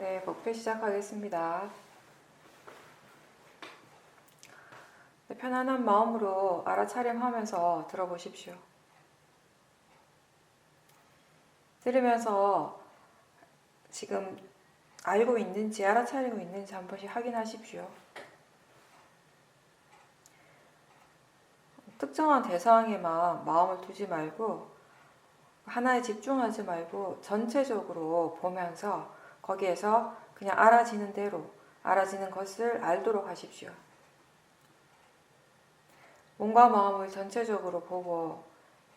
네, 목표 시작하겠습니다. 네, 편안한 마음으로 알아차림하면서 들어보십시오. 들으면서 지금 알고 있는지 알아차리고 있는지 한 번씩 확인하십시오. 특정한 대상에만 마음을 두지 말고 하나에 집중하지 말고 전체적으로 보면서 거기에서 그냥 알아지는 대로 알아지는 것을 알도록 하십시오. 몸과 마음을 전체적으로 보고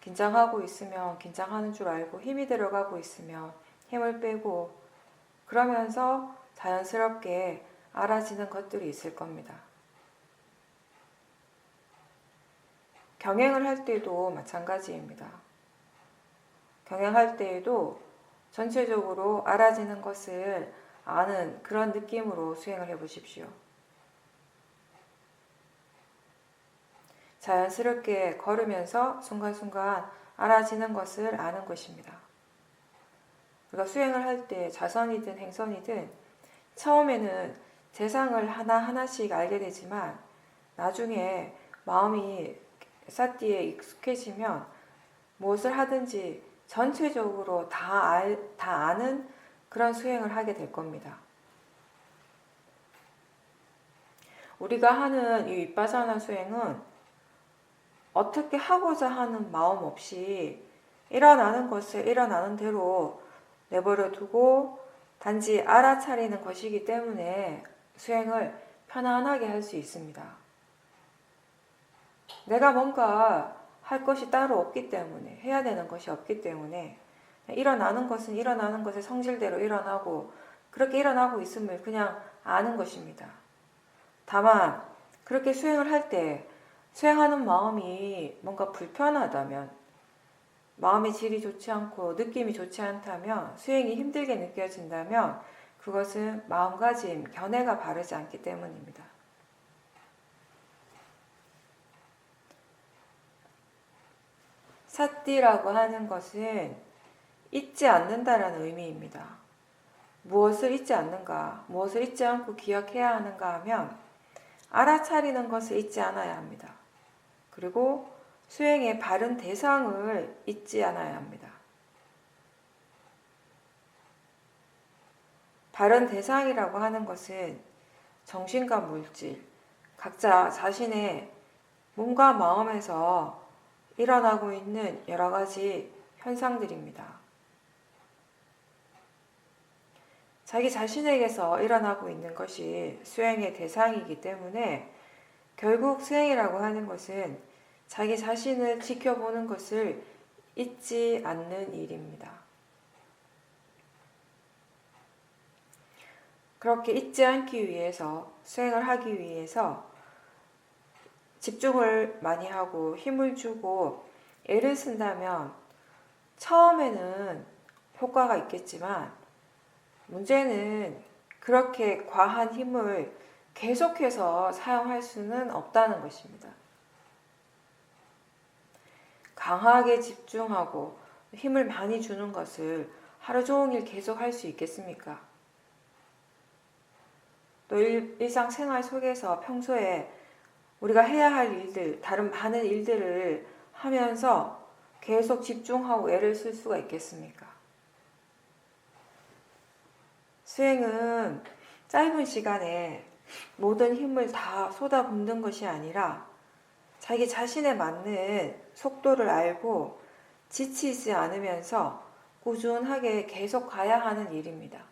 긴장하고 있으면 긴장하는 줄 알고 힘이 들어가고 있으면 힘을 빼고 그러면서 자연스럽게 알아지는 것들이 있을 겁니다. 경행을 할 때도 마찬가지입니다. 경행할 때에도 전체적으로 알아지는 것을 아는 그런 느낌으로 수행을 해보십시오. 자연스럽게 걸으면서 순간순간 알아지는 것을 아는 것입니다. 우리가 수행을 할 때 자선이든 행선이든 처음에는 대상을 하나하나씩 알게 되지만 나중에 마음이 사띠에 익숙해지면 무엇을 하든지 전체적으로 다 아는 그런 수행을 하게 될 겁니다. 우리가 하는 이 윗바사나 수행은 어떻게 하고자 하는 마음 없이 일어나는 것을 일어나는 대로 내버려 두고 단지 알아차리는 것이기 때문에 수행을 편안하게 할 수 있습니다. 내가 뭔가 할 것이 따로 없기 때문에, 해야 되는 것이 없기 때문에 일어나는 것은 일어나는 것의 성질대로 일어나고 그렇게 일어나고 있음을 그냥 아는 것입니다. 다만 그렇게 수행을 할 때 수행하는 마음이 뭔가 불편하다면, 마음의 질이 좋지 않고 느낌이 좋지 않다면, 수행이 힘들게 느껴진다면 그것은 마음가짐, 견해가 바르지 않기 때문입니다. 사띠라고 하는 것은 잊지 않는다라는 의미입니다. 무엇을 잊지 않는가, 무엇을 잊지 않고 기억해야 하는가 하면 알아차리는 것을 잊지 않아야 합니다. 그리고 수행의 바른 대상을 잊지 않아야 합니다. 바른 대상이라고 하는 것은 정신과 물질, 각자 자신의 몸과 마음에서 일어나고 있는 여러 가지 현상들입니다. 자기 자신에게서 일어나고 있는 것이 수행의 대상이기 때문에 결국 수행이라고 하는 것은 자기 자신을 지켜보는 것을 잊지 않는 일입니다. 그렇게 잊지 않기 위해서, 수행을 하기 위해서 집중을 많이 하고 힘을 주고 애를 쓴다면 처음에는 효과가 있겠지만 문제는 그렇게 과한 힘을 계속해서 사용할 수는 없다는 것입니다. 강하게 집중하고 힘을 많이 주는 것을 하루 종일 계속 할 수 있겠습니까? 또 일상생활 속에서 평소에 우리가 해야 할 일들, 다른 많은 일들을 하면서 계속 집중하고 애를 쓸 수가 있겠습니까? 수행은 짧은 시간에 모든 힘을 다 쏟아붓는 것이 아니라 자기 자신에 맞는 속도를 알고 지치지 않으면서 꾸준하게 계속 가야 하는 일입니다.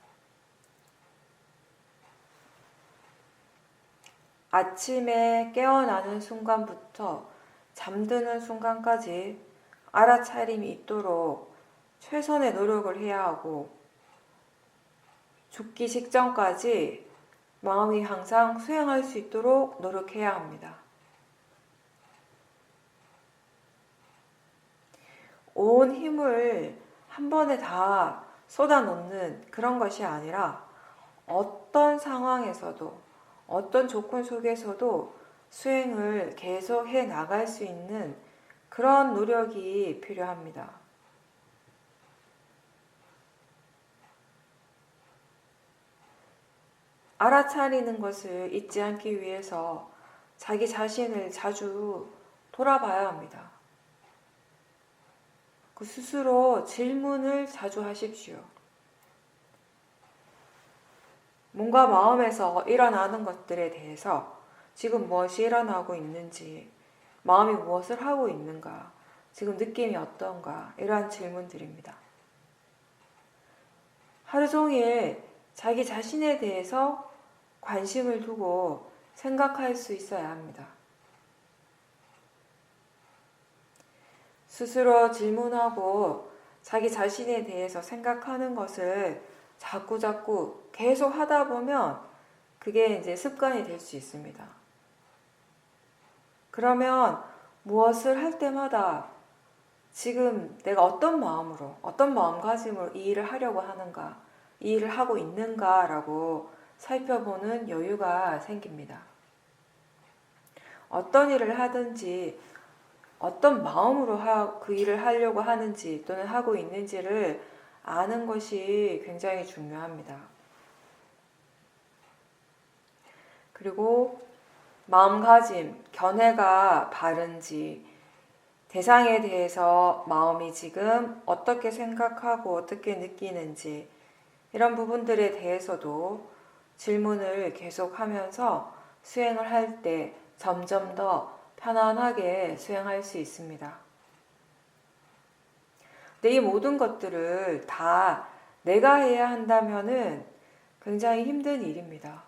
아침에 깨어나는 순간부터 잠드는 순간까지 알아차림이 있도록 최선의 노력을 해야 하고 죽기 직전까지 마음이 항상 수행할 수 있도록 노력해야 합니다. 온 힘을 한 번에 다 쏟아놓는 그런 것이 아니라 어떤 상황에서도 어떤 조건 속에서도 수행을 계속해 나갈 수 있는 그런 노력이 필요합니다. 알아차리는 것을 잊지 않기 위해서 자기 자신을 자주 돌아봐야 합니다. 그 스스로 질문을 자주 하십시오. 뭔가 마음에서 일어나는 것들에 대해서 지금 무엇이 일어나고 있는지, 마음이 무엇을 하고 있는가, 지금 느낌이 어떤가, 이러한 질문들입니다. 하루 종일 자기 자신에 대해서 관심을 두고 생각할 수 있어야 합니다. 스스로 질문하고 자기 자신에 대해서 생각하는 것을 자꾸 계속 하다 보면 그게 이제 습관이 될 수 있습니다. 그러면 무엇을 할 때마다 지금 내가 어떤 마음으로, 어떤 마음가짐으로 이 일을 하려고 하는가, 이 일을 하고 있는가라고 살펴보는 여유가 생깁니다. 어떤 일을 하든지 어떤 마음으로 그 일을 하려고 하는지 또는 하고 있는지를 아는 것이 굉장히 중요합니다. 그리고 마음가짐, 견해가 바른지, 대상에 대해서 마음이 지금 어떻게 생각하고 어떻게 느끼는지 이런 부분들에 대해서도 질문을 계속하면서 수행을 할 때 점점 더 편안하게 수행할 수 있습니다. 근데 이 모든 것들을 다 내가 해야 한다면은 굉장히 힘든 일입니다.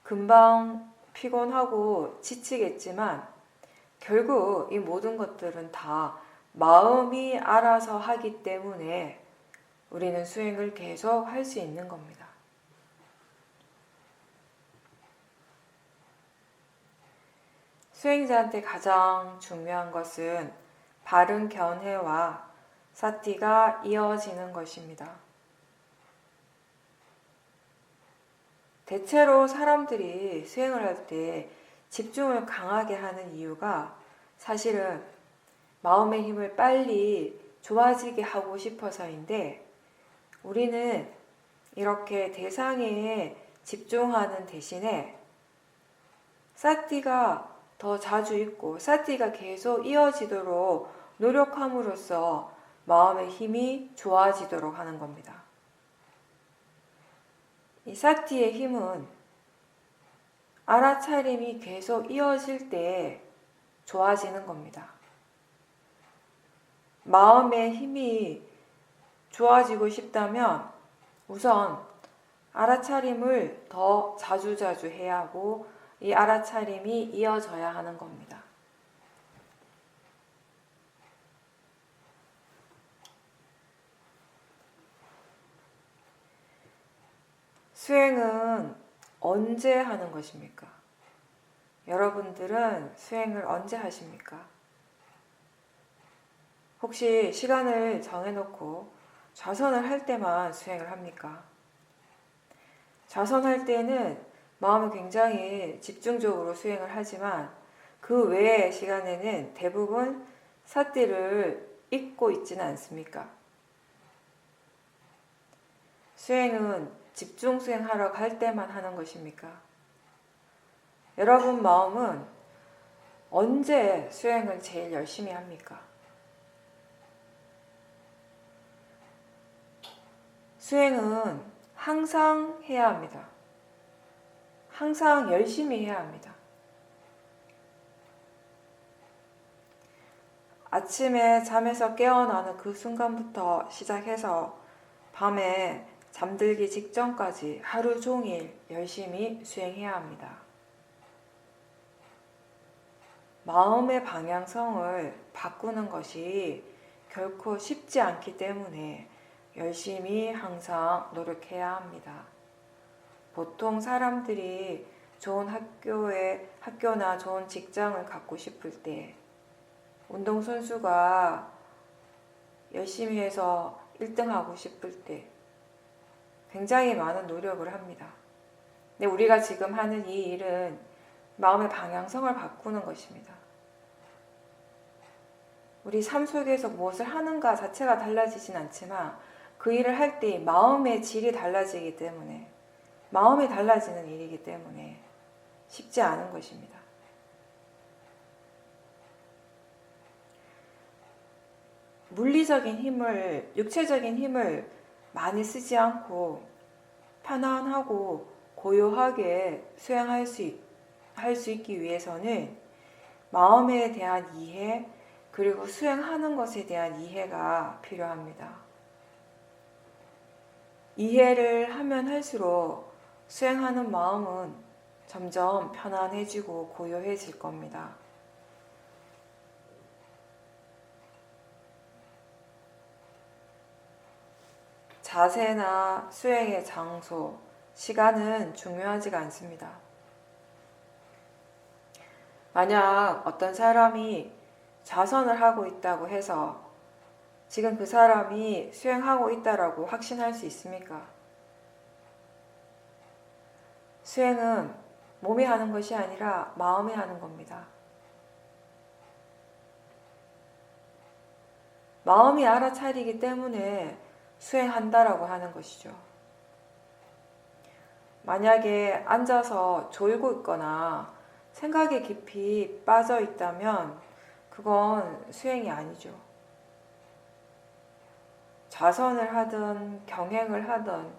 금방 피곤하고 지치겠지만 결국 이 모든 것들은 다 마음이 알아서 하기 때문에 우리는 수행을 계속 할 수 있는 겁니다. 수행자한테 가장 중요한 것은 바른 견해와 사티가 이어지는 것입니다. 대체로 사람들이 수행을 할 때 집중을 강하게 하는 이유가 사실은 마음의 힘을 빨리 좋아지게 하고 싶어서인데 우리는 이렇게 대상에 집중하는 대신에 사티가 더 자주 있고 사티가 계속 이어지도록 노력함으로써 마음의 힘이 좋아지도록 하는 겁니다. 이 사티의 힘은 알아차림이 계속 이어질 때 좋아지는 겁니다. 마음의 힘이 좋아지고 싶다면 우선 알아차림을 더 자주자주 해야 하고 이 알아차림이 이어져야 하는 겁니다. 수행은 언제 하는 것입니까? 여러분들은 수행을 언제 하십니까? 혹시 시간을 정해놓고 좌선을 할 때만 수행을 합니까? 좌선할 때는 마음이 굉장히 집중적으로 수행을 하지만 그 외의 시간에는 대부분 사티를 잊고 있지는 않습니까? 수행은 집중 수행하러 갈 때만 하는 것입니까? 여러분 마음은 언제 수행을 제일 열심히 합니까? 수행은 항상 해야 합니다. 항상 열심히 해야 합니다. 아침에 잠에서 깨어나는 그 순간부터 시작해서 밤에 잠들기 직전까지 하루 종일 열심히 수행해야 합니다. 마음의 방향성을 바꾸는 것이 결코 쉽지 않기 때문에 열심히 항상 노력해야 합니다. 보통 사람들이 좋은 학교나 좋은 직장을 갖고 싶을 때, 운동선수가 열심히 해서 1등 하고 싶을 때 굉장히 많은 노력을 합니다. 근데 우리가 지금 하는 이 일은 마음의 방향성을 바꾸는 것입니다. 우리 삶 속에서 무엇을 하는가 자체가 달라지진 않지만 그 일을 할 때 마음의 질이 달라지기 때문에 마음이 달라지는 일이기 때문에 쉽지 않은 것입니다. 물리적인 힘을, 육체적인 힘을 많이 쓰지 않고 편안하고 고요하게 수행할 수 있기 위해서는 마음에 대한 이해, 그리고 수행하는 것에 대한 이해가 필요합니다. 이해를 하면 할수록 수행하는 마음은 점점 편안해지고 고요해질 겁니다. 자세나 수행의 장소, 시간은 중요하지가 않습니다. 만약 어떤 사람이 좌선을 하고 있다고 해서 지금 그 사람이 수행하고 있다라고 확신할 수 있습니까? 수행은 몸이 하는 것이 아니라 마음이 하는 겁니다. 마음이 알아차리기 때문에 수행한다라고 하는 것이죠. 만약에 앉아서 졸고 있거나 생각에 깊이 빠져 있다면 그건 수행이 아니죠. 좌선을 하든 경행을 하든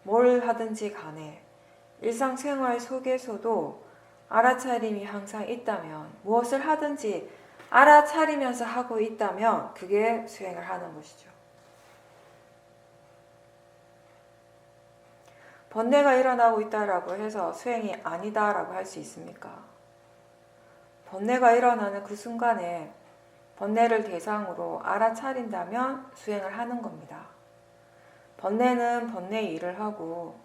뭘 하든지 간에 일상생활 속에서도 알아차림이 항상 있다면, 무엇을 하든지 알아차리면서 하고 있다면 그게 수행을 하는 것이죠. 번뇌가 일어나고 있다라고 해서 수행이 아니다라고 할 수 있습니까? 번뇌가 일어나는 그 순간에 번뇌를 대상으로 알아차린다면 수행을 하는 겁니다. 번뇌는 번뇌의 일을 하고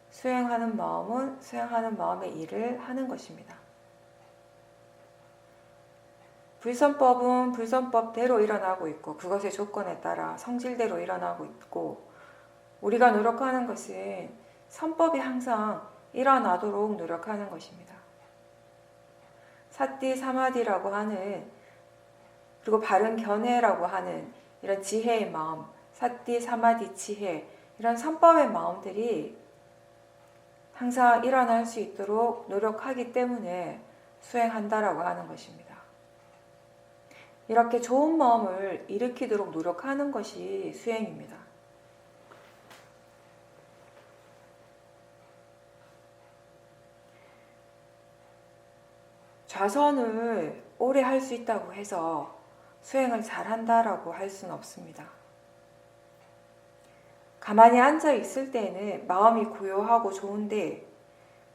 수행하는 마음은 수행하는 마음의 일을 하는 것입니다. 불선법은 불선법대로 일어나고 있고 그것의 조건에 따라 성질대로 일어나고 있고, 우리가 노력하는 것은 선법이 항상 일어나도록 노력하는 것입니다. 사띠 사마디라고 하는, 그리고 바른 견해라고 하는 이런 지혜의 마음, 사띠 사마디 지혜, 이런 선법의 마음들이 항상 일어날 수 있도록 노력하기 때문에 수행한다라고 하는 것입니다. 이렇게 좋은 마음을 일으키도록 노력하는 것이 수행입니다. 좌선을 오래 할 수 있다고 해서 수행을 잘한다라고 할 수는 없습니다. 가만히 앉아 있을 때는 마음이 고요하고 좋은데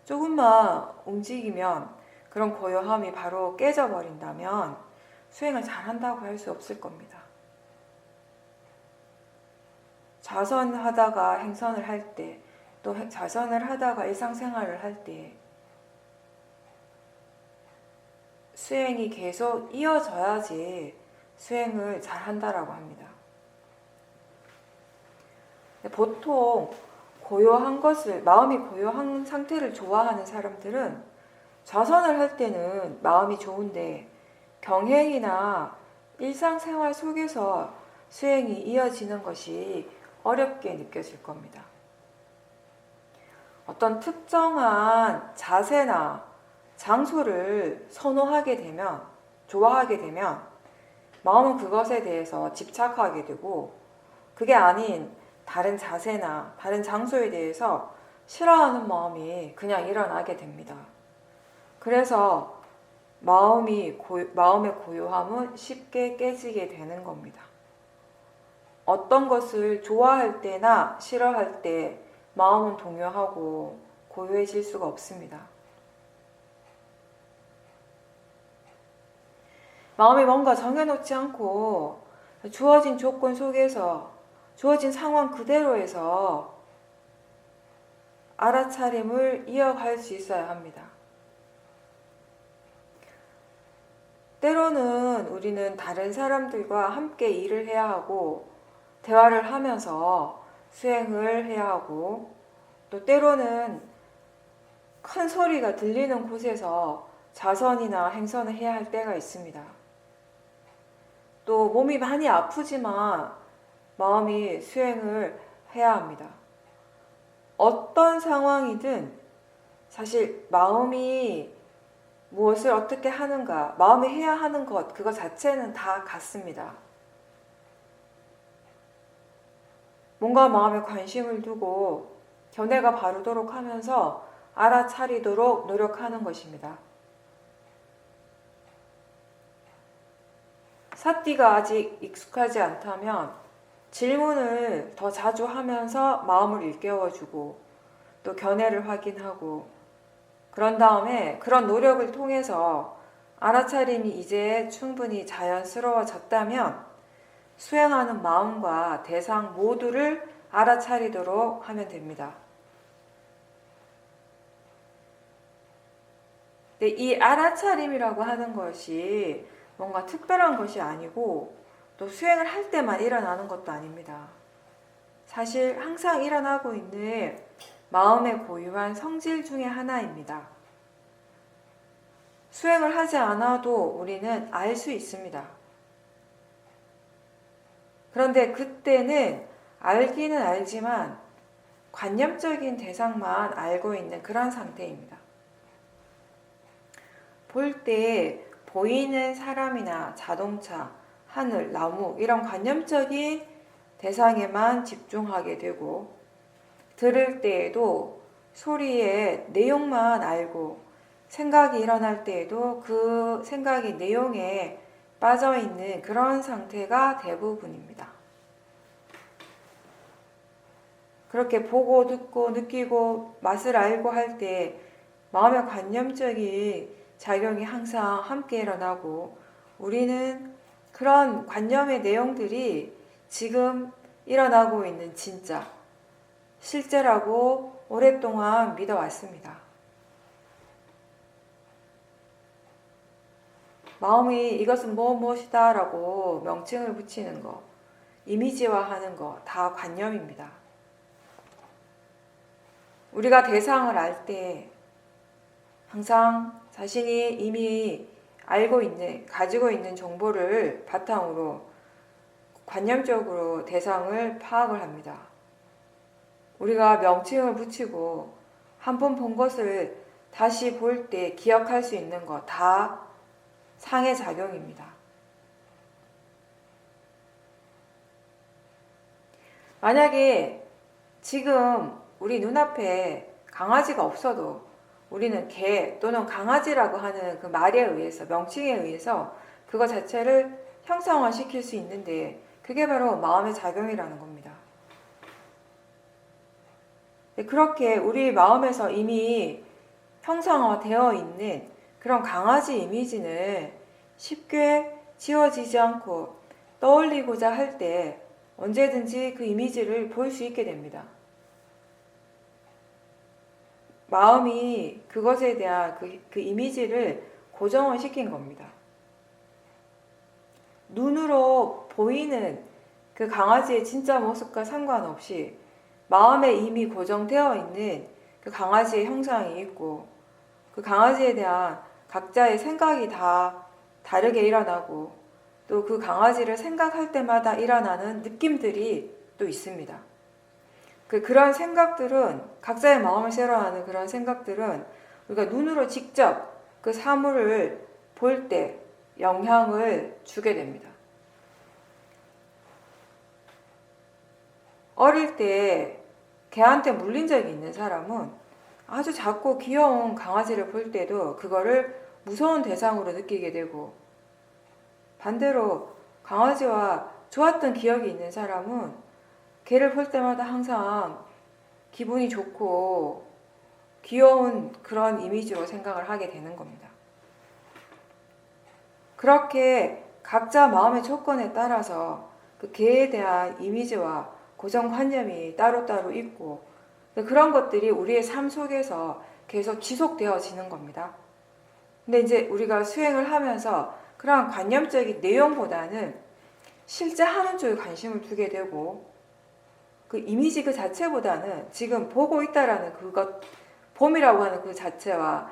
조금만 움직이면 그런 고요함이 바로 깨져버린다면 수행을 잘한다고 할 수 없을 겁니다. 좌선하다가 행선을 할 때, 또 좌선을 하다가 일상생활을 할 때 수행이 계속 이어져야지 수행을 잘한다라고 합니다. 보통 고요한 것을, 마음이 고요한 상태를 좋아하는 사람들은 좌선을 할 때는 마음이 좋은데 경행이나 일상생활 속에서 수행이 이어지는 것이 어렵게 느껴질 겁니다. 어떤 특정한 자세나 장소를 선호하게 되면, 좋아하게 되면 마음은 그것에 대해서 집착하게 되고, 그게 아닌 다른 자세나 다른 장소에 대해서 싫어하는 마음이 그냥 일어나게 됩니다. 그래서 마음의 고요함은 쉽게 깨지게 되는 겁니다. 어떤 것을 좋아할 때나 싫어할 때 마음은 동요하고 고요해질 수가 없습니다. 마음이 뭔가 정해놓지 않고 주어진 조건 속에서, 주어진 상황 그대로에서 알아차림을 이어갈 수 있어야 합니다. 때로는 우리는 다른 사람들과 함께 일을 해야 하고 대화를 하면서 수행을 해야 하고, 또 때로는 큰 소리가 들리는 곳에서 좌선이나 행선을 해야 할 때가 있습니다. 또 몸이 많이 아프지만 마음이 수행을 해야 합니다. 어떤 상황이든 사실 마음이 무엇을 어떻게 하는가, 마음이 해야 하는 것, 그거 자체는 다 같습니다. 뭔가 마음에 관심을 두고 견해가 바르도록 하면서 알아차리도록 노력하는 것입니다. 사띠가 아직 익숙하지 않다면 질문을 더 자주 하면서 마음을 일깨워주고 또 견해를 확인하고 그런 다음에 그런 노력을 통해서 알아차림이 이제 충분히 자연스러워졌다면 수행하는 마음과 대상 모두를 알아차리도록 하면 됩니다. 근데 이 알아차림이라고 하는 것이 뭔가 특별한 것이 아니고 또 수행을 할 때만 일어나는 것도 아닙니다. 사실 항상 일어나고 있는 마음의 고유한 성질 중에 하나입니다. 수행을 하지 않아도 우리는 알 수 있습니다. 그런데 그때는 알기는 알지만 관념적인 대상만 알고 있는 그런 상태입니다. 볼 때 보이는 사람이나 자동차, 하늘, 나무 이런 관념적인 대상에만 집중하게 되고 들을 때에도 소리의 내용만 알고 생각이 일어날 때에도 그 생각의 내용에 빠져있는 그런 상태가 대부분입니다. 그렇게 보고 듣고 느끼고 맛을 알고 할 때 마음의 관념적인 작용이 항상 함께 일어나고 우리는 그런 관념의 내용들이 지금 일어나고 있는 진짜, 실제라고 오랫동안 믿어왔습니다. 마음이 이것은 무엇이다 라고 명칭을 붙이는 거, 이미지화하는 거 다 관념입니다. 우리가 대상을 알 때 항상 자신이 이미 알고 있는, 가지고 있는 정보를 바탕으로 관념적으로 대상을 파악을 합니다. 우리가 명칭을 붙이고 한 번 본 것을 다시 볼 때 기억할 수 있는 것 다 상해작용입니다. 만약에 지금 우리 눈앞에 강아지가 없어도 우리는 개 또는 강아지라고 하는 그 말에 의해서, 명칭에 의해서 그거 자체를 형상화시킬 수 있는데 그게 바로 마음의 작용이라는 겁니다. 그렇게 우리 마음에서 이미 형상화되어 있는 그런 강아지 이미지는 쉽게 지워지지 않고 떠올리고자 할 때 언제든지 그 이미지를 볼 수 있게 됩니다. 마음이 그것에 대한 그 이미지를 고정을 시킨 겁니다. 눈으로 보이는 그 강아지의 진짜 모습과 상관없이 마음에 이미 고정되어 있는 그 강아지의 형상이 있고 그 강아지에 대한 각자의 생각이 다 다르게 일어나고 또 그 강아지를 생각할 때마다 일어나는 느낌들이 또 있습니다. 그런 생각들은 각자의 마음을 새로하는 그런 생각들은 우리가 눈으로 직접 그 사물을 볼 때 영향을 주게 됩니다. 어릴 때 개한테 물린 적이 있는 사람은 아주 작고 귀여운 강아지를 볼 때도 그거를 무서운 대상으로 느끼게 되고 반대로 강아지와 좋았던 기억이 있는 사람은 개를 볼 때마다 항상 기분이 좋고 귀여운 그런 이미지로 생각을 하게 되는 겁니다. 그렇게 각자 마음의 조건에 따라서 그 개에 대한 이미지와 고정관념이 따로따로 있고 그런 것들이 우리의 삶 속에서 계속 지속되어지는 겁니다. 근데 이제 우리가 수행을 하면서 그러한 관념적인 내용보다는 실제 하는 쪽에 관심을 두게 되고 그 이미지 그 자체보다는 지금 보고 있다라는 그것, 봄이라고 하는 그 자체와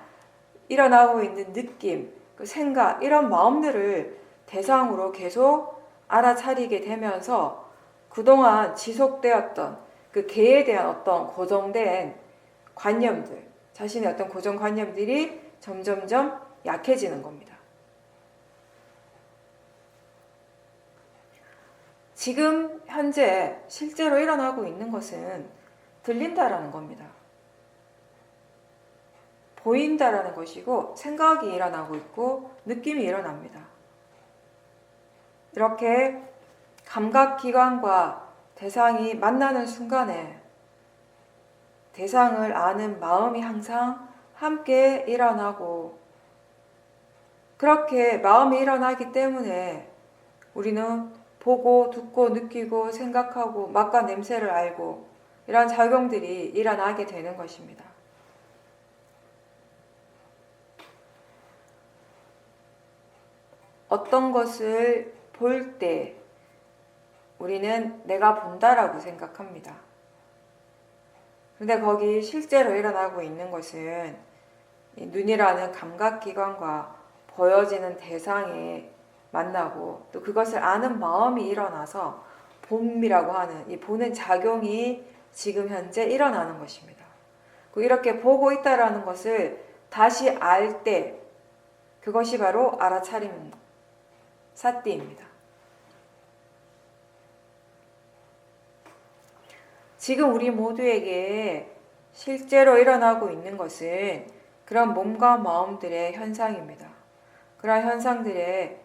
일어나고 있는 느낌, 그 생각, 이런 마음들을 대상으로 계속 알아차리게 되면서 그동안 지속되었던 그 개에 대한 어떤 고정된 관념들, 자신의 어떤 고정관념들이 점점점 약해지는 겁니다. 지금 현재 실제로 일어나고 있는 것은 들린다라는 겁니다. 보인다라는 것이고 생각이 일어나고 있고 느낌이 일어납니다. 이렇게 감각기관과 대상이 만나는 순간에 대상을 아는 마음이 항상 함께 일어나고, 그렇게 마음이 일어나기 때문에 우리는 보고 듣고 느끼고 생각하고 맛과 냄새를 알고 이런 작용들이 일어나게 되는 것입니다. 어떤 것을 볼 때 우리는 내가 본다라고 생각합니다. 근데 거기 실제로 일어나고 있는 것은 눈이라는 감각기관과 보여지는 대상에 만나고 또 그것을 아는 마음이 일어나서 봄이라고 하는 이 보는 작용이 지금 현재 일어나는 것입니다. 이렇게 보고 있다라는 것을 다시 알 때 그것이 바로 알아차림 사띠입니다. 지금 우리 모두에게 실제로 일어나고 있는 것은 그런 몸과 마음들의 현상입니다. 그런 현상들의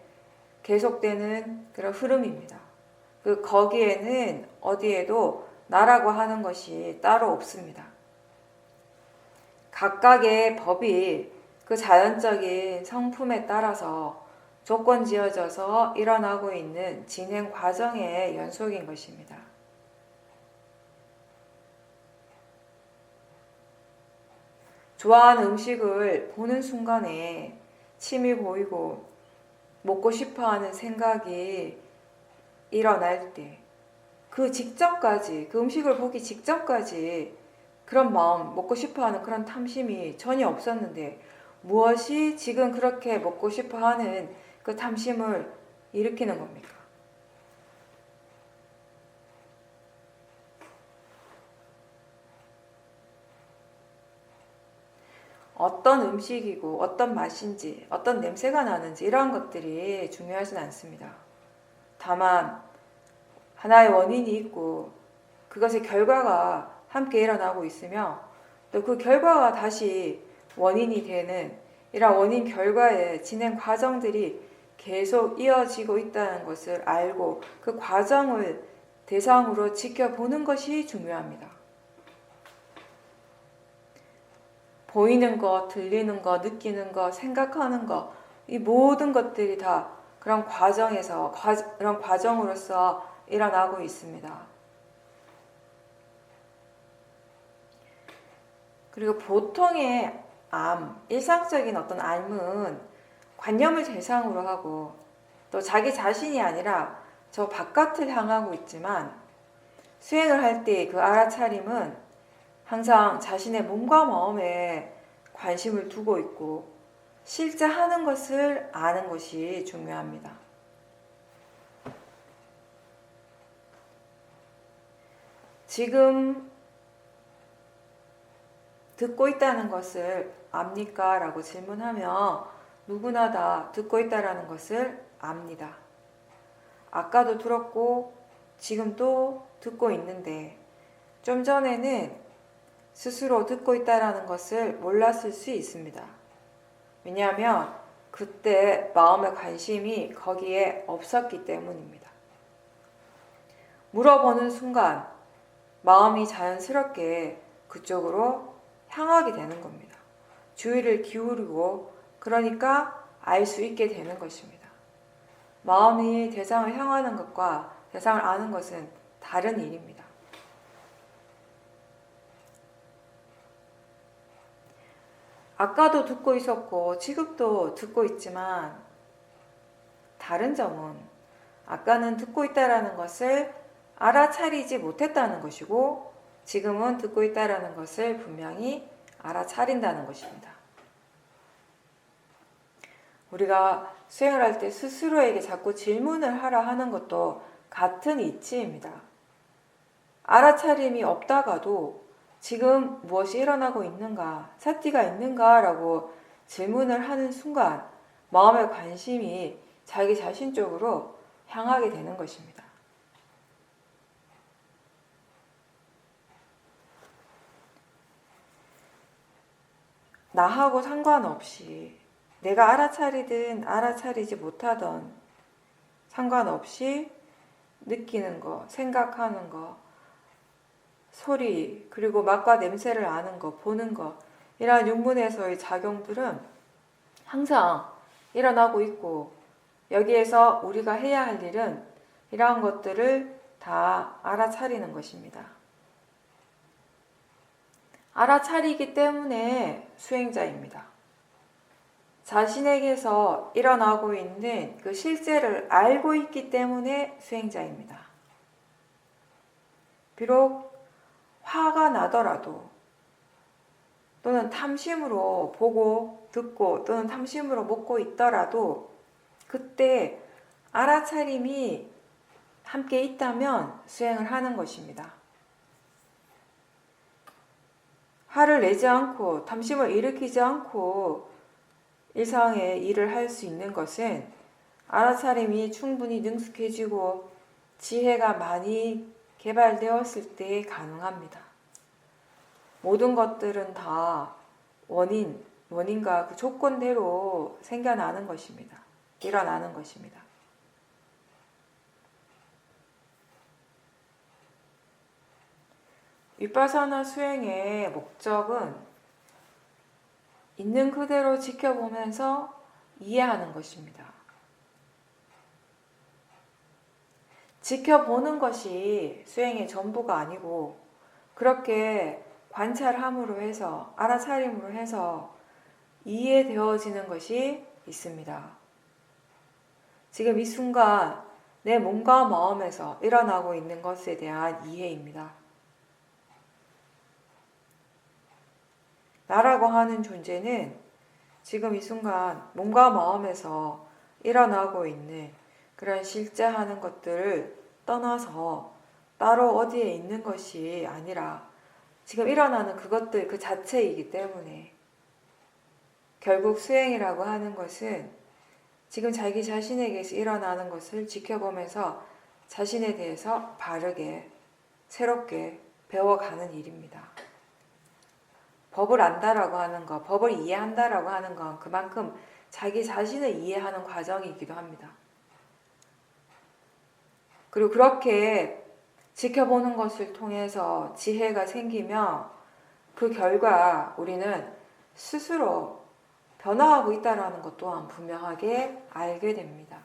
계속되는 그런 흐름입니다. 거기에는 어디에도 나라고 하는 것이 따로 없습니다. 각각의 법이 그 자연적인 성품에 따라서 조건 지어져서 일어나고 있는 진행 과정의 연속인 것입니다. 좋아하는 음식을 보는 순간에 침이 고이고 먹고 싶어하는 생각이 일어날 때 그 직전까지, 그 음식을 보기 직전까지 그런 마음, 먹고 싶어하는 그런 탐심이 전혀 없었는데 무엇이 지금 그렇게 먹고 싶어하는 그 탐심을 일으키는 겁니까? 어떤 음식이고 어떤 맛인지 어떤 냄새가 나는지 이러한 것들이 중요하진 않습니다. 다만 하나의 원인이 있고 그것의 결과가 함께 일어나고 있으며 또 그 결과가 다시 원인이 되는 이런 원인 결과의 진행 과정들이 계속 이어지고 있다는 것을 알고 그 과정을 대상으로 지켜보는 것이 중요합니다. 보이는 것, 들리는 것, 느끼는 것, 생각하는 것, 이 모든 것들이 다 그런 과정에서, 그런 과정으로서 일어나고 있습니다. 그리고 보통의 암, 일상적인 어떤 암은 관념을 대상으로 하고 또 자기 자신이 아니라 저 바깥을 향하고 있지만 수행을 할 때 그 알아차림은 항상 자신의 몸과 마음에 관심을 두고 있고 실제 하는 것을 아는 것이 중요합니다. 지금 듣고 있다는 것을 압니까? 라고 질문하면 누구나 다 듣고 있다는 것을 압니다. 아까도 들었고 지금도 듣고 있는데 좀 전에는 스스로 듣고 있다는 것을 몰랐을 수 있습니다. 왜냐하면 그때 마음의 관심이 거기에 없었기 때문입니다. 물어보는 순간 마음이 자연스럽게 그쪽으로 향하게 되는 겁니다. 주의를 기울이고 그러니까 알 수 있게 되는 것입니다. 마음이 대상을 향하는 것과 대상을 아는 것은 다른 일입니다. 아까도 듣고 있었고 지금도 듣고 있지만 다른 점은 아까는 듣고 있다는 것을 알아차리지 못했다는 것이고 지금은 듣고 있다는 것을 분명히 알아차린다는 것입니다. 우리가 수행을 할 때 스스로에게 자꾸 질문을 하라 하는 것도 같은 이치입니다. 알아차림이 없다가도 지금 무엇이 일어나고 있는가, 사티가 있는가 라고 질문을 하는 순간 마음의 관심이 자기 자신 쪽으로 향하게 되는 것입니다. 나하고 상관없이 내가 알아차리든 알아차리지 못하던 상관없이 느끼는 거, 생각하는 거, 소리, 그리고 맛과 냄새를 아는 거, 보는 거, 이러한 육문에서의 작용들은 항상 일어나고 있고, 여기에서 우리가 해야 할 일은 이러한 것들을 다 알아차리는 것입니다. 알아차리기 때문에 수행자입니다. 자신에게서 일어나고 있는 그 실제를 알고 있기 때문에 수행자입니다. 비록 화가 나더라도 또는 탐심으로 보고 듣고 또는 탐심으로 먹고 있더라도 그때 알아차림이 함께 있다면 수행을 하는 것입니다. 화를 내지 않고 탐심을 일으키지 않고 일상의 일을 할 수 있는 것은 알아차림이 충분히 능숙해지고 지혜가 많이 개발되었을 때 가능합니다. 모든 것들은 다 원인과 그 조건대로 생겨나는 것입니다. 일어나는 것입니다. 위파사나 수행의 목적은 있는 그대로 지켜보면서 이해하는 것입니다. 지켜보는 것이 수행의 전부가 아니고 그렇게 관찰함으로 해서 알아차림으로 해서 이해되어지는 것이 있습니다. 지금 이 순간 내 몸과 마음에서 일어나고 있는 것에 대한 이해입니다. 나라고 하는 존재는 지금 이 순간 몸과 마음에서 일어나고 있는 그런 실제 하는 것들을 떠나서 따로 어디에 있는 것이 아니라 지금 일어나는 그것들 그 자체이기 때문에 결국 수행이라고 하는 것은 지금 자기 자신에게서 일어나는 것을 지켜보면서 자신에 대해서 바르게 새롭게 배워가는 일입니다. 법을 안다라고 하는 것, 법을 이해한다라고 하는 건 그만큼 자기 자신을 이해하는 과정이기도 합니다. 그리고 그렇게 지켜보는 것을 통해서 지혜가 생기며 그 결과 우리는 스스로 변화하고 있다는 것 또한 분명하게 알게 됩니다.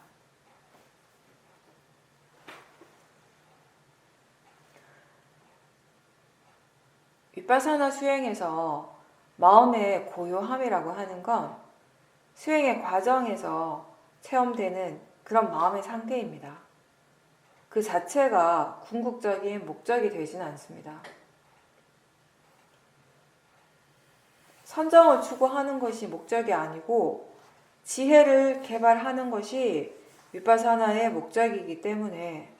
위파사나 수행에서 마음의 고요함이라고 하는 건 수행의 과정에서 체험되는 그런 마음의 상태입니다. 그 자체가 궁극적인 목적이 되지는 않습니다. 선정을 추구하는 것이 목적이 아니고 지혜를 개발하는 것이 위파사나의 목적이기 때문에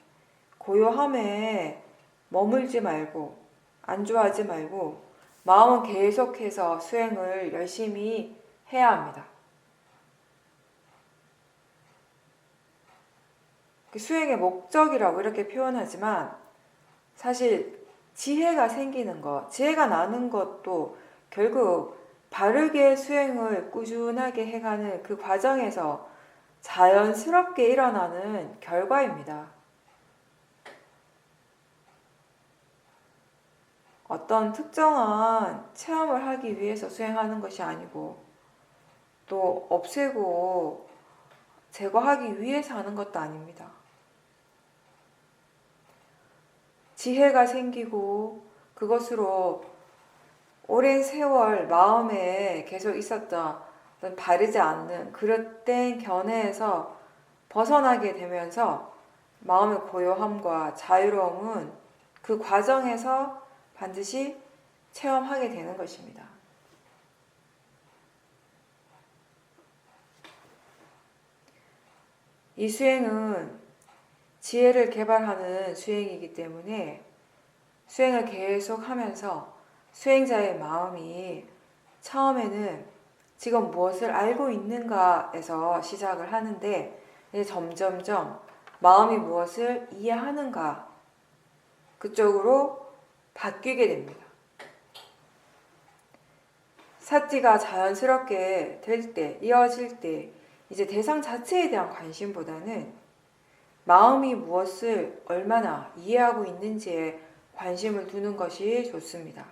고요함에 머물지 말고 안주하지 말고 마음은 계속해서 수행을 열심히 해야 합니다. 수행의 목적이라고 이렇게 표현하지만 사실 지혜가 생기는 것, 지혜가 나는 것도 결국 바르게 수행을 꾸준하게 해가는 그 과정에서 자연스럽게 일어나는 결과입니다. 어떤 특정한 체험을 하기 위해서 수행하는 것이 아니고 또 없애고 제거하기 위해서 하는 것도 아닙니다. 지혜가 생기고 그것으로 오랜 세월 마음에 계속 있었던 바르지 않는 그릇된 견해에서 벗어나게 되면서 마음의 고요함과 자유로움은 그 과정에서 반드시 체험하게 되는 것입니다. 이 수행은 지혜를 개발하는 수행이기 때문에 수행을 계속 하면서 수행자의 마음이 처음에는 지금 무엇을 알고 있는가에서 시작을 하는데 이제 점점점 마음이 무엇을 이해하는가 그쪽으로 바뀌게 됩니다. 사티가 자연스럽게 될 때, 이어질 때 이제 대상 자체에 대한 관심보다는 마음이 무엇을 얼마나 이해하고 있는지에 관심을 두는 것이 좋습니다.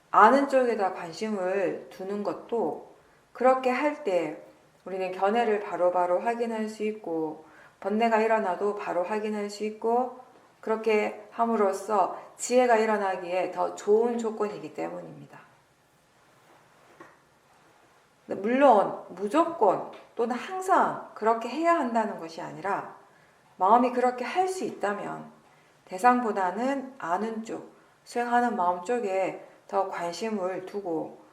아는 쪽에다 관심을 두는 것도 그렇게 할 때 우리는 견해를 바로바로 확인할 수 있고 번뇌가 일어나도 바로 확인할 수 있고 그렇게 함으로써 지혜가 일어나기에 더 좋은 조건이기 때문입니다. 물론 무조건 또는 항상 그렇게 해야 한다는 것이 아니라 마음이 그렇게 할 수 있다면 대상보다는 아는 쪽, 수행하는 마음 쪽에 더 관심을 두고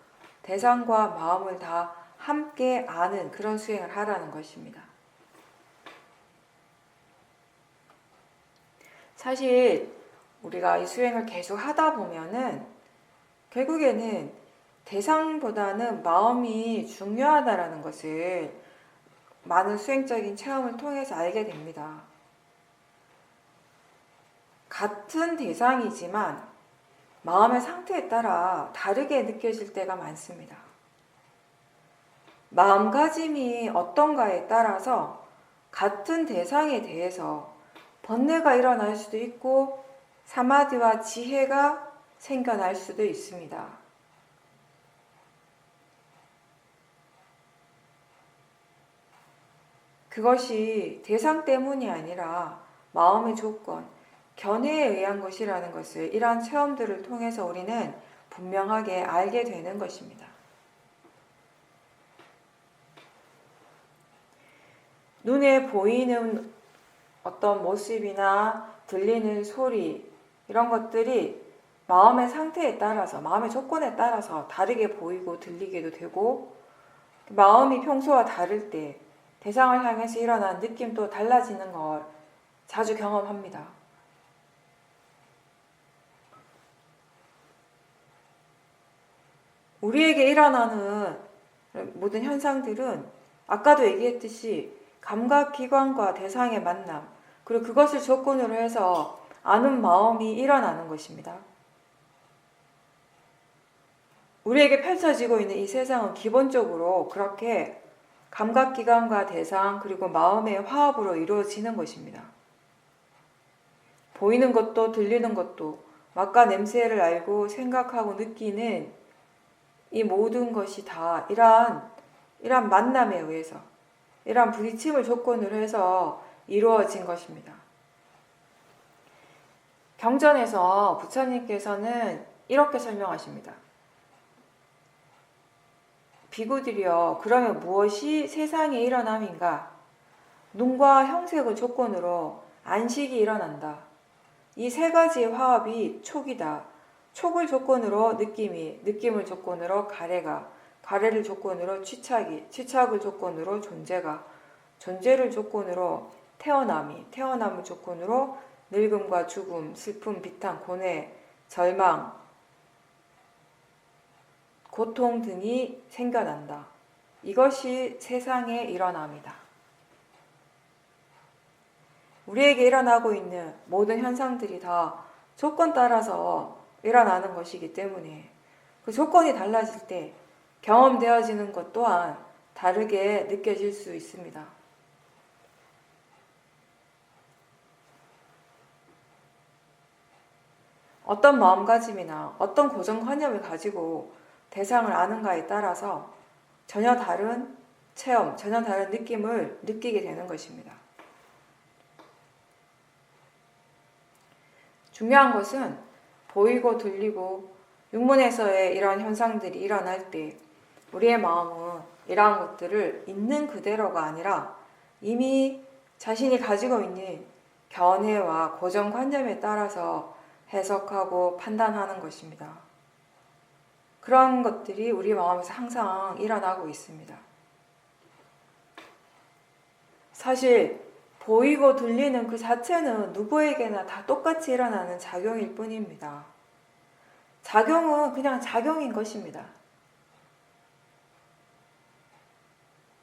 대상과 마음을 다 함께 아는 그런 수행을 하라는 것입니다. 사실 우리가 이 수행을 계속 하다 보면은 결국에는 대상보다는 마음이 중요하다라는 것을 많은 수행적인 체험을 통해서 알게 됩니다. 같은 대상이지만 마음의 상태에 따라 다르게 느껴질 때가 많습니다. 마음가짐이 어떤가에 따라서 같은 대상에 대해서 번뇌가 일어날 수도 있고 사마디와 지혜가 생겨날 수도 있습니다. 그것이 대상 때문이 아니라 마음의 조건, 견해에 의한 것이라는 것을 이러한 체험들을 통해서 우리는 분명하게 알게 되는 것입니다. 눈에 보이는 어떤 모습이나 들리는 소리 이런 것들이 마음의 상태에 따라서 마음의 조건에 따라서 다르게 보이고 들리기도 되고 마음이 평소와 다를 때 대상을 향해서 일어난 느낌도 달라지는 걸 자주 경험합니다. 우리에게 일어나는 모든 현상들은 아까도 얘기했듯이 감각기관과 대상의 만남 그리고 그것을 조건으로 해서 아는 마음이 일어나는 것입니다. 우리에게 펼쳐지고 있는 이 세상은 기본적으로 그렇게 감각기관과 대상 그리고 마음의 화합으로 이루어지는 것입니다. 보이는 것도 들리는 것도 맛과 냄새를 알고 생각하고 느끼는 이 모든 것이 다 이러한 만남에 의해서 이러한 부딪힘을 조건으로 해서 이루어진 것입니다. 경전에서 부처님께서는 이렇게 설명하십니다. 비구들이여 그러면 무엇이 세상에 일어남인가? 눈과 형색을 조건으로 안식이 일어난다. 이 세 가지의 화합이 촉이다. 촉을 조건으로 느낌이, 느낌을 조건으로 가래가, 가래를 조건으로 취착이, 취착을 조건으로 존재가, 존재를 조건으로 태어남이, 태어남을 조건으로 늙음과 죽음, 슬픔, 비탄, 고뇌, 절망, 고통 등이 생겨난다. 이것이 세상에 일어남이다. 우리에게 일어나고 있는 모든 현상들이 다 조건 따라서 일어나는 것이기 때문에 그 조건이 달라질 때 경험되어지는 것 또한 다르게 느껴질 수 있습니다. 어떤 마음가짐이나 어떤 고정관념을 가지고 대상을 아는가에 따라서 전혀 다른 체험, 전혀 다른 느낌을 느끼게 되는 것입니다. 중요한 것은 보이고 들리고 육문에서의 이러한 현상들이 일어날 때 우리의 마음은 이러한 것들을 있는 그대로가 아니라 이미 자신이 가지고 있는 견해와 고정관념에 따라서 해석하고 판단하는 것입니다. 그런 것들이 우리 마음에서 항상 일어나고 있습니다. 사실 보이고 들리는 그 자체는 누구에게나 다 똑같이 일어나는 작용일 뿐입니다. 작용은 그냥 작용인 것입니다.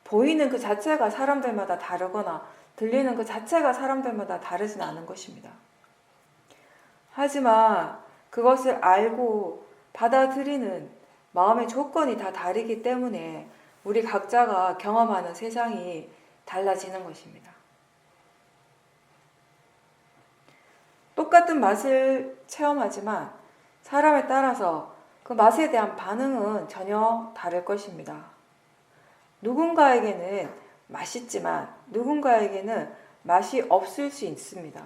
보이는 그 자체가 사람들마다 다르거나 들리는 그 자체가 사람들마다 다르진 않은 것입니다. 하지만 그것을 알고 받아들이는 마음의 조건이 다 다르기 때문에 우리 각자가 경험하는 세상이 달라지는 것입니다. 똑같은 맛을 체험하지만 사람에 따라서 그 맛에 대한 반응은 전혀 다를 것입니다. 누군가에게는 맛있지만 누군가에게는 맛이 없을 수 있습니다.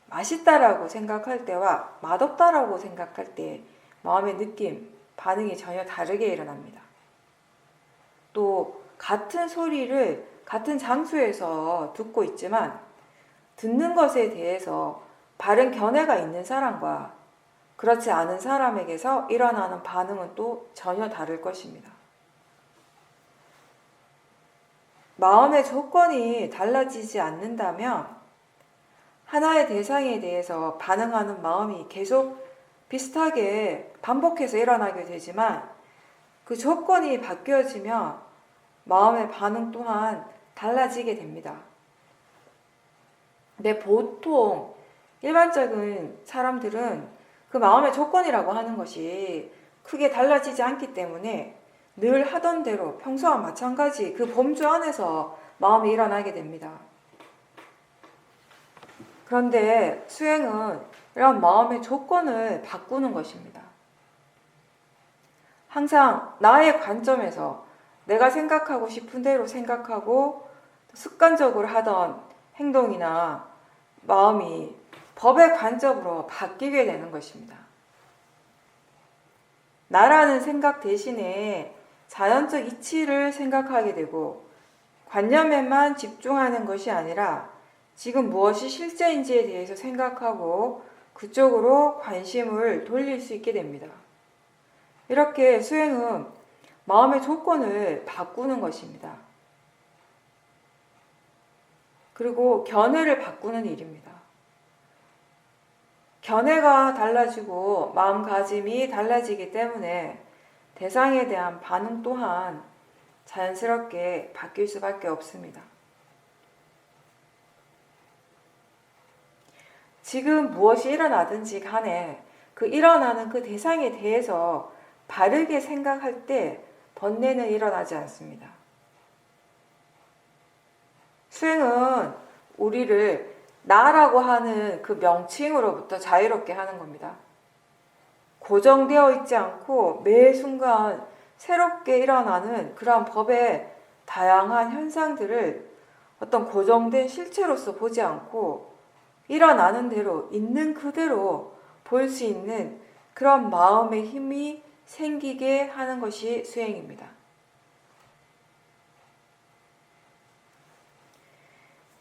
맛있다라고 생각할 때와 맛없다라고 생각할 때 마음의 느낌, 반응이 전혀 다르게 일어납니다. 또 같은 소리를 같은 장소에서 듣고 있지만 듣는 것에 대해서 바른 견해가 있는 사람과 그렇지 않은 사람에게서 일어나는 반응은 또 전혀 다를 것입니다. 마음의 조건이 달라지지 않는다면 하나의 대상에 대해서 반응하는 마음이 계속 비슷하게 반복해서 일어나게 되지만 그 조건이 바뀌어지면 마음의 반응 또한 달라지게 됩니다. 근데 보통 일반적인 사람들은 그 마음의 조건이라고 하는 것이 크게 달라지지 않기 때문에 늘 하던 대로 평소와 마찬가지 그 범주 안에서 마음이 일어나게 됩니다. 그런데 수행은 이런 마음의 조건을 바꾸는 것입니다. 항상 나의 관점에서 내가 생각하고 싶은 대로 생각하고 습관적으로 하던 행동이나 마음이 법의 관점으로 바뀌게 되는 것입니다. 나라는 생각 대신에 자연적 이치를 생각하게 되고 관념에만 집중하는 것이 아니라 지금 무엇이 실제인지에 대해서 생각하고 그쪽으로 관심을 돌릴 수 있게 됩니다. 이렇게 수행은 마음의 조건을 바꾸는 것입니다. 그리고 견해를 바꾸는 일입니다. 견해가 달라지고 마음가짐이 달라지기 때문에 대상에 대한 반응 또한 자연스럽게 바뀔 수밖에 없습니다. 지금 무엇이 일어나든지 간에 그 일어나는 그 대상에 대해서 바르게 생각할 때 번뇌는 일어나지 않습니다. 수행은 우리를 나라고 하는 그 명칭으로부터 자유롭게 하는 겁니다. 고정되어 있지 않고 매 순간 새롭게 일어나는 그러한 법의 다양한 현상들을 어떤 고정된 실체로서 보지 않고 일어나는 대로 있는 그대로 볼 수 있는 그런 마음의 힘이 생기게 하는 것이 수행입니다.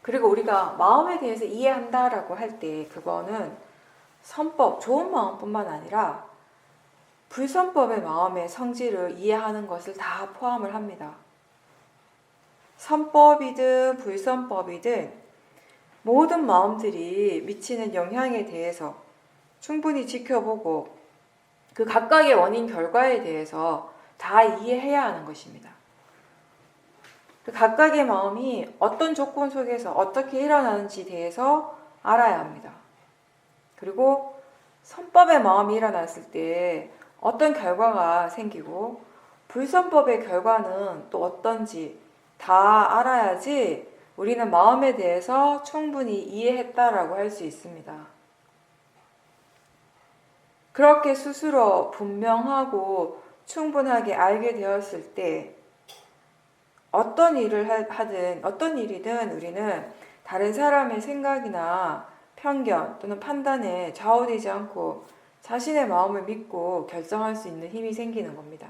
그리고 우리가 마음에 대해서 이해한다라고 할 때 그거는 선법, 좋은 마음뿐만 아니라 불선법의 마음의 성질을 이해하는 것을 다 포함을 합니다. 선법이든 불선법이든 모든 마음들이 미치는 영향에 대해서 충분히 지켜보고 그 각각의 원인 결과에 대해서 다 이해해야 하는 것입니다. 그 각각의 마음이 어떤 조건 속에서 어떻게 일어나는지 대해서 알아야 합니다. 그리고 선법의 마음이 일어났을 때 어떤 결과가 생기고 불선법의 결과는 또 어떤지 다 알아야지 우리는 마음에 대해서 충분히 이해했다라고 할 수 있습니다. 그렇게 스스로 분명하고 충분하게 알게 되었을 때 어떤 일을 하든 어떤 일이든 우리는 다른 사람의 생각이나 편견 또는 판단에 좌우되지 않고 자신의 마음을 믿고 결정할 수 있는 힘이 생기는 겁니다.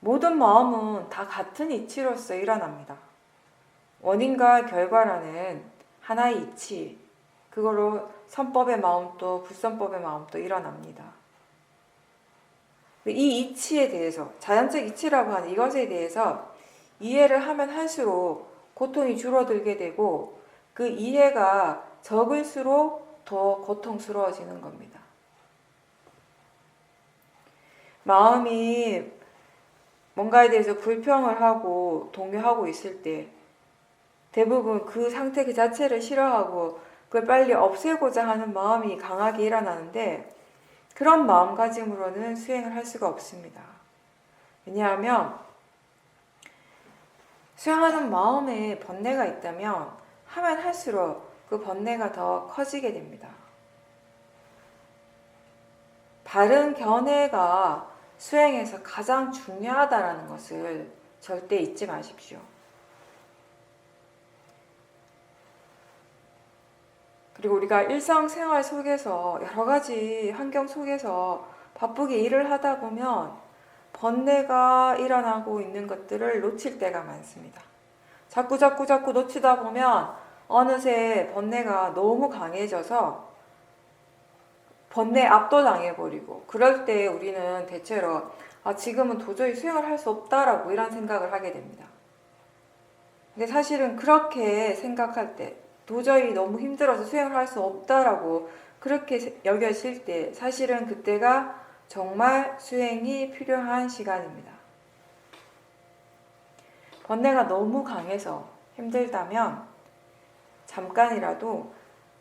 모든 마음은 다 같은 이치로서 일어납니다. 원인과 결과라는 하나의 이치, 그거로 선법의 마음도 불선법의 마음도 일어납니다. 이 이치에 대해서, 자연적 이치라고 하는 이것에 대해서 이해를 하면 할수록 고통이 줄어들게 되고 그 이해가 적을수록 더 고통스러워지는 겁니다. 마음이 뭔가에 대해서 불평을 하고 동요하고 있을 때 대부분 그 상태 그 자체를 싫어하고 그걸 빨리 없애고자 하는 마음이 강하게 일어나는데 그런 마음가짐으로는 수행을 할 수가 없습니다. 왜냐하면 수행하는 마음에 번뇌가 있다면 하면 할수록 그 번뇌가 더 커지게 됩니다. 바른 견해가 수행에서 가장 중요하다는 것을 절대 잊지 마십시오. 그리고 우리가 일상생활 속에서 여러 가지 환경 속에서 바쁘게 일을 하다 보면 번뇌가 일어나고 있는 것들을 놓칠 때가 많습니다. 자꾸 놓치다 보면 어느새 번뇌가 너무 강해져서 번뇌에 압도당해버리고 그럴 때 우리는 대체로 지금은 도저히 수행을 할 수 없다라고 이런 생각을 하게 됩니다. 근데 사실은 그렇게 생각할 때 도저히 너무 힘들어서 수행을 할 수 없다라고 그렇게 여겨질 때 사실은 그때가 정말 수행이 필요한 시간입니다. 번뇌가 너무 강해서 힘들다면 잠깐이라도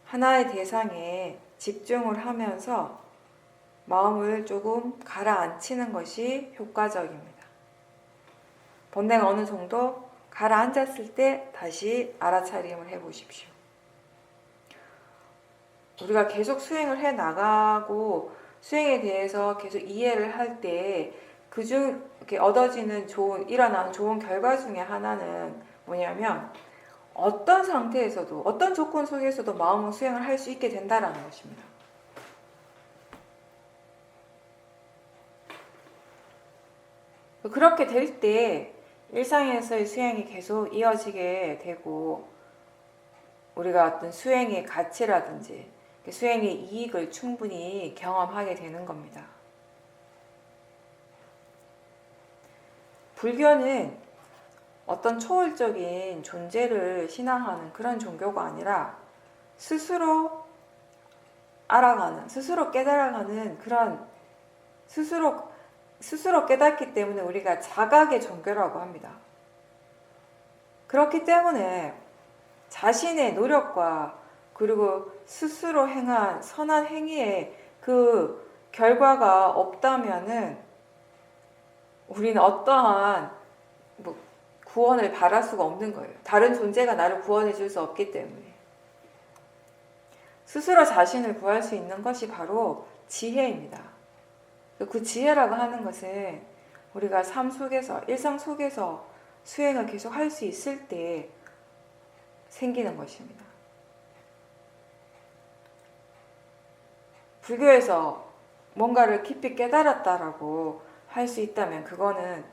하나의 대상에 집중을 하면서 마음을 조금 가라앉히는 것이 효과적입니다. 번뇌가 어느 정도 가라앉았을 때 다시 알아차림을 해보십시오. 우리가 계속 수행을 해 나가고 수행에 대해서 계속 이해를 할 때 그중 이렇게 얻어지는 일어나는 좋은 결과 중에 하나는 뭐냐면 어떤 상태에서도 어떤 조건 속에서도 마음은 수행을 할 수 있게 된다는 것입니다. 그렇게 될 때 일상에서의 수행이 계속 이어지게 되고 우리가 어떤 수행의 가치라든지 수행의 이익을 충분히 경험하게 되는 겁니다. 불교는 어떤 초월적인 존재를 신앙하는 그런 종교가 아니라 스스로 알아가는, 스스로 깨달아가는 그런 스스로 깨닫기 때문에 우리가 자각의 종교라고 합니다. 그렇기 때문에 자신의 노력과 그리고 스스로 행한 선한 행위에 그 결과가 없다면은 우리는 어떠한 구원을 바랄 수가 없는 거예요. 다른 존재가 나를 구원해 줄 수 없기 때문에. 스스로 자신을 구할 수 있는 것이 바로 지혜입니다. 그 지혜라고 하는 것은 우리가 삶 속에서, 일상 속에서 수행을 계속 할 수 있을 때 생기는 것입니다. 불교에서 뭔가를 깊이 깨달았다라고 할 수 있다면 그거는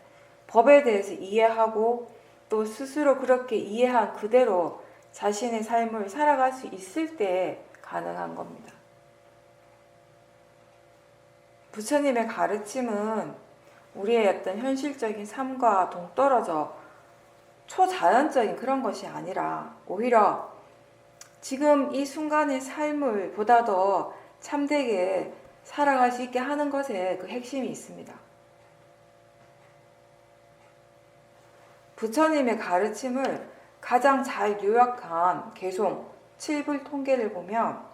법에 대해서 이해하고 또 스스로 그렇게 이해한 그대로 자신의 삶을 살아갈 수 있을 때 가능한 겁니다. 부처님의 가르침은 우리의 어떤 현실적인 삶과 동떨어져 초자연적인 그런 것이 아니라 오히려 지금 이 순간의 삶을 보다 더 참되게 살아갈 수 있게 하는 것에 그 핵심이 있습니다. 부처님의 가르침을 가장 잘 요약한 개송 7불 통계를 보면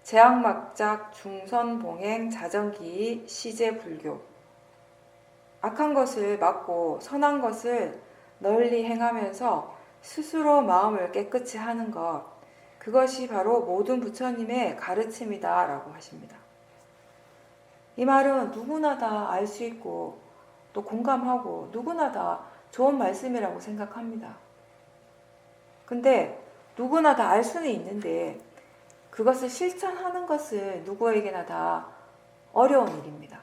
제약막작 중선봉행 자정기 시제불교 악한 것을 막고 선한 것을 널리 행하면서 스스로 마음을 깨끗이 하는 것 그것이 바로 모든 부처님의 가르침이다 라고 하십니다. 이 말은 누구나 다 알 수 있고 또 공감하고 누구나 다 좋은 말씀이라고 생각합니다. 근데 누구나 다 알 수는 있는데 그것을 실천하는 것은 누구에게나 다 어려운 일입니다.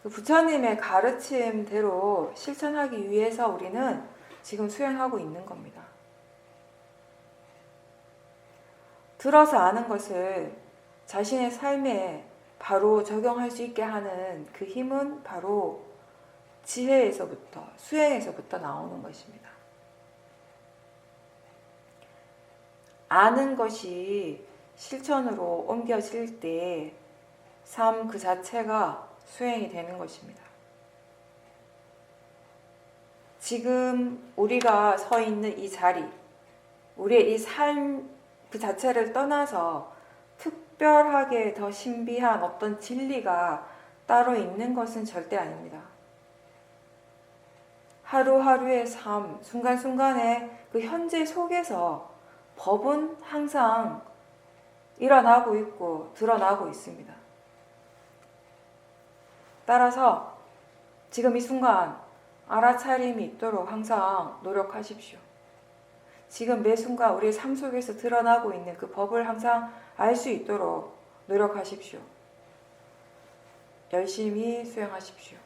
부처님의 가르침대로 실천하기 위해서 우리는 지금 수행하고 있는 겁니다. 들어서 아는 것을 자신의 삶에 바로 적용할 수 있게 하는 그 힘은 바로 지혜에서부터, 수행에서부터 나오는 것입니다. 아는 것이 실천으로 옮겨질 때 삶 그 자체가 수행이 되는 것입니다. 지금 우리가 서 있는 이 자리, 우리의 이 삶 그 자체를 떠나서 특별하게 더 신비한 어떤 진리가 따로 있는 것은 절대 아닙니다. 하루하루의 삶, 순간순간의 그 현재 속에서 법은 항상 일어나고 있고 드러나고 있습니다. 따라서 지금 이 순간 알아차림이 있도록 항상 노력하십시오. 지금 매 순간 우리의 삶 속에서 드러나고 있는 그 법을 항상 알 수 있도록 노력하십시오. 열심히 수행하십시오.